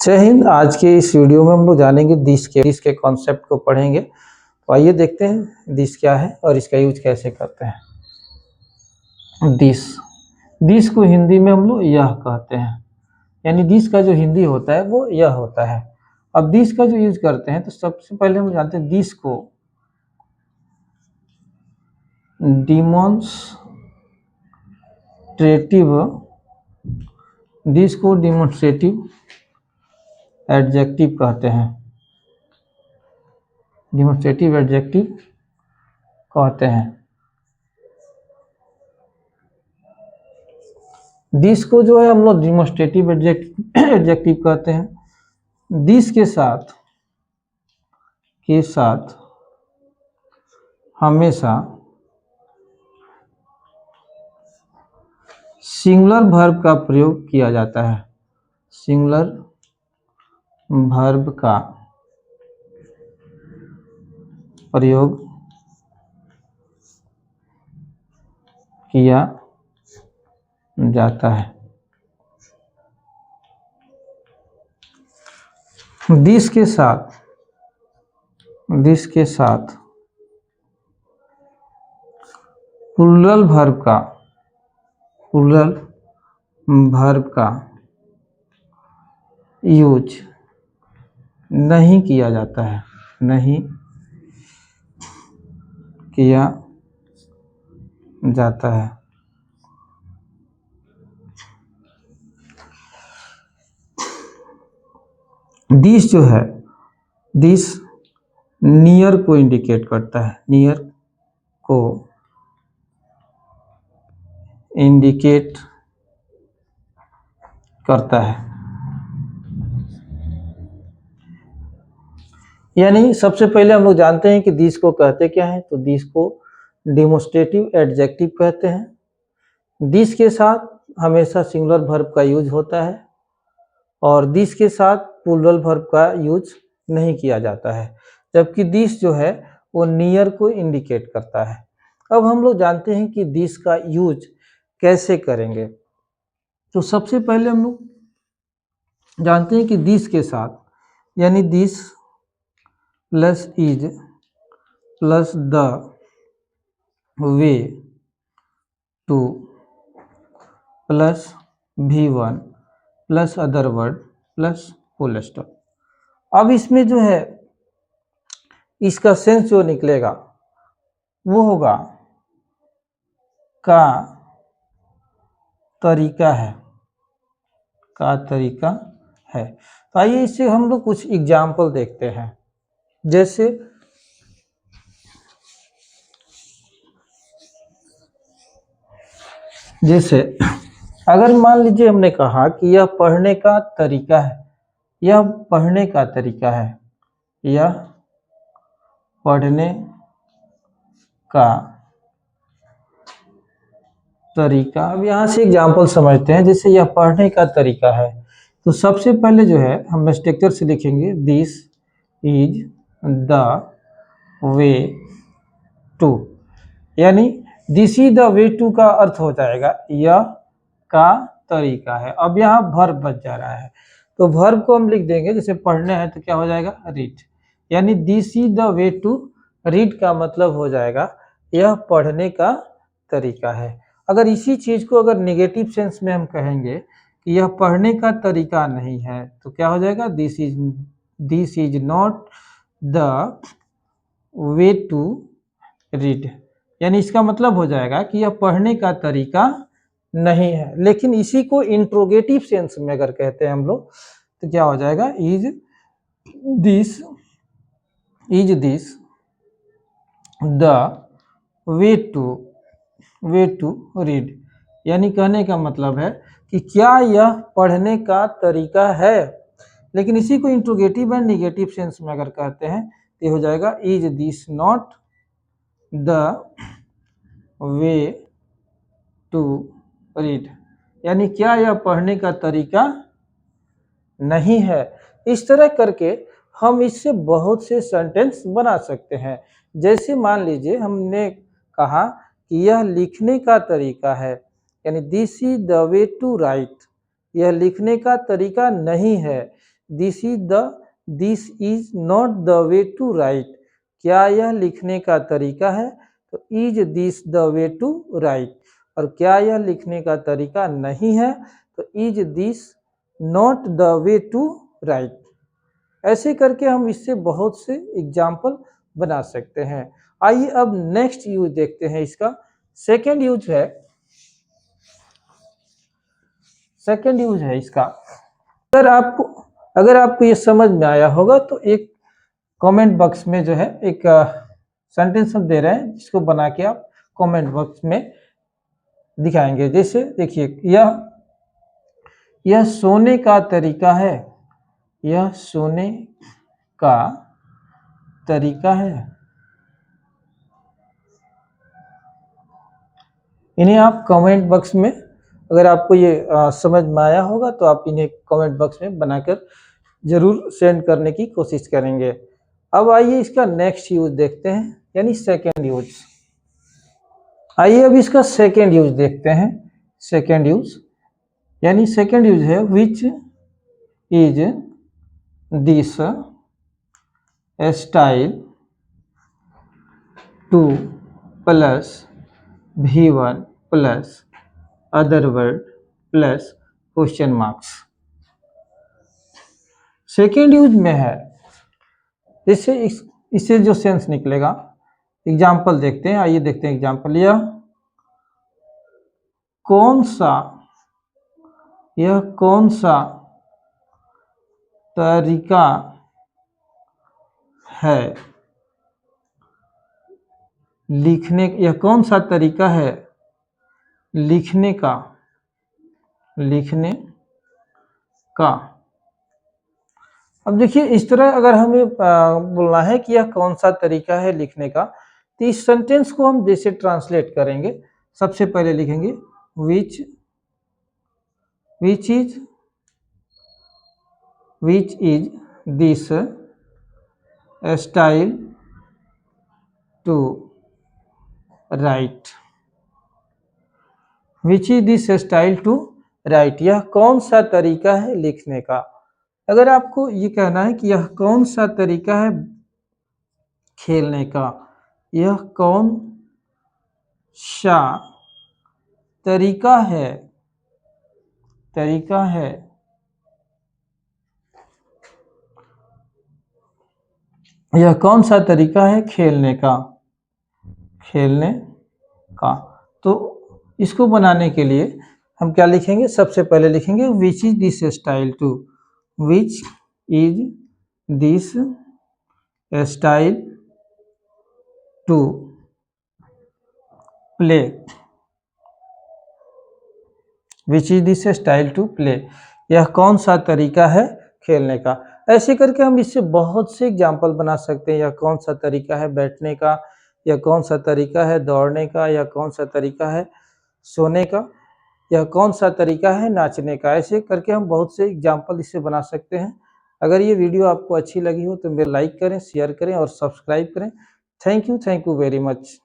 जय हिंद। आज के इस वीडियो में हम लोग जानेंगे दिस के कॉन्सेप्ट को पढ़ेंगे। तो आइए देखते हैं दिस क्या है और इसका यूज कैसे करते हैं। दिस को हिंदी में हम लोग यह कहते हैं, यानी दिस का जो हिंदी होता है वो यह होता है। अब दिस का जो यूज करते हैं तो सबसे पहले हम जानते हैं दिस को डिमॉन्स्ट्रेटिव एडजेक्टिव कहते हैं। डिमॉन्स्ट्रेटिव एडजेक्टिव कहते हैं। दिस को जो है हम लोग डिमॉन्स्ट्रेटिव एडजेक्टिव कहते हैं। दिस के साथ हमेशा सिंगुलर वर्ब का प्रयोग किया जाता है। सिंगुलर वर्ब का प्रयोग किया जाता है। दिस के साथ प्लूरल वर्ब का यूज नहीं किया जाता है। नहीं किया जाता है। दिस जो है, दिस नियर को इंडिकेट करता है। नियर को इंडिकेट करता है, यानी सबसे पहले हम लोग जानते हैं कि दिस को कहते क्या है। तो दिस को डिमॉन्स्ट्रेटिव एडजेक्टिव कहते हैं। दिस के साथ हमेशा सिंगुलर वर्ब का यूज होता है और दिस के साथ प्लूरल वर्ब का यूज नहीं किया जाता है, जबकि दिस जो है वो नियर को इंडिकेट करता है। अब हम लोग जानते हैं कि दिस का यूज कैसे करेंगे। तो सबसे पहले हम लोग जानते हैं कि दिस के साथ, यानी this plus is plus the way two plus V1 plus other word plus full stop. अब इसमें जो है इसका सेंस जो निकलेगा वो होगा का तरीका है। का तरीका है। तो आइए इससे हम लोग कुछ एग्जाम्पल देखते हैं। जैसे अगर मान लीजिए हमने कहा कि यह पढ़ने का तरीका है। यह पढ़ने का तरीका है। यह पढ़ने का तरीका। अब यहाँ से एग्जाम्पल समझते हैं। जैसे यह पढ़ने का तरीका है, तो सबसे पहले जो है हम स्ट्रक्चर से लिखेंगे this is the way to, यानी this is the way to का अर्थ हो जाएगा यह का तरीका है। अब यहाँ वर्ब बच जा रहा है, तो वर्ब को हम लिख देंगे। जैसे पढ़ने है तो क्या हो जाएगा रीड, यानी this is the way to read का मतलब हो जाएगा यह पढ़ने का तरीका है। अगर इसी चीज को अगर नेगेटिव सेंस में हम कहेंगे कि यह पढ़ने का तरीका नहीं है, तो क्या हो जाएगा this is not the way to read, यानी इसका मतलब हो जाएगा कि यह पढ़ने का तरीका नहीं है। लेकिन इसी को इंट्रोगेटिव सेंस में अगर कहते हैं हम लोग, तो क्या हो जाएगा is this the way to read, यानी कहने का मतलब है कि क्या यह पढ़ने का तरीका है। लेकिन इसी को इंट्रोगेटिव एंड नेगेटिव सेंस में अगर कहते हैं तो हो जाएगा is this not the way to read, यानी क्या यह पढ़ने का तरीका नहीं है। इस तरह करके हम इससे बहुत से सेंटेंस बना सकते हैं। जैसे मान लीजिए हमने कहा कि यह लिखने का तरीका है, यानी this is the way to write, यह लिखने का तरीका नहीं है। This is not the way to write, क्या यह लिखने का तरीका है? तो is this the way to write. और क्या यह लिखने का तरीका नहीं है? तो is this not the way to write. ऐसे करके हम इससे बहुत से एग्जाम्पल बना सकते हैं। आइए अब नेक्स्ट यूज देखते हैं। इसका सेकेंड यूज है इसका। अगर आपको ये समझ में आया होगा तो एक कमेंट बॉक्स में जो है एक सेंटेंस हम दे रहे हैं, जिसको बना के आप कमेंट बॉक्स में दिखाएंगे। जैसे देखिए, यह सोने का तरीका है, यह सोने का तरीका है। इन्हें आप कमेंट बॉक्स में, अगर आपको ये समझ में आया होगा तो आप इन्हें कमेंट बॉक्स में बनाकर जरूर सेंड करने की कोशिश करेंगे। अब आइए इसका नेक्स्ट यूज देखते हैं, यानी सेकेंड यूज। आइए अब इसका सेकेंड यूज देखते हैं। सेकेंड यूज है विच is this style two plus V1 plus other word plus question marks. Second use में है, जैसे इससे जो सेंस निकलेगा, एग्जाम्पल देखते हैं। आइए देखते हैं एग्जाम्पल। यह कौन सा तरीका है लिखने, यह कौन सा तरीका है लिखने का अब देखिए, इस तरह अगर हमें बोलना है कि यह कौन सा तरीका है लिखने का, तो इस सेंटेंस को हम जैसे ट्रांसलेट करेंगे। सबसे पहले लिखेंगे which is this style to write. Which is this style to write, यह कौन सा तरीका है लिखने का। अगर आपको ये कहना है कि यह कौन सा तरीका है खेलने का, यह कौन सा तरीका है यह कौन सा तरीका है खेलने का, तो इसको बनाने के लिए हम क्या लिखेंगे? सबसे पहले लिखेंगे which is this style to, which is this style to play, which is this style to play, यह कौन सा तरीका है खेलने का। ऐसे करके हम इससे बहुत से एग्जाम्पल बना सकते हैं। यह कौन सा तरीका है बैठने का, यह कौन सा तरीका है दौड़ने का, यह कौन सा तरीका है सोने का, यह कौन सा तरीका है नाचने का। ऐसे करके हम बहुत से एग्जाम्पल इससे बना सकते हैं। अगर ये वीडियो आपको अच्छी लगी हो तो मेरे लाइक करें, शेयर करें और सब्सक्राइब करें। Thank you very much.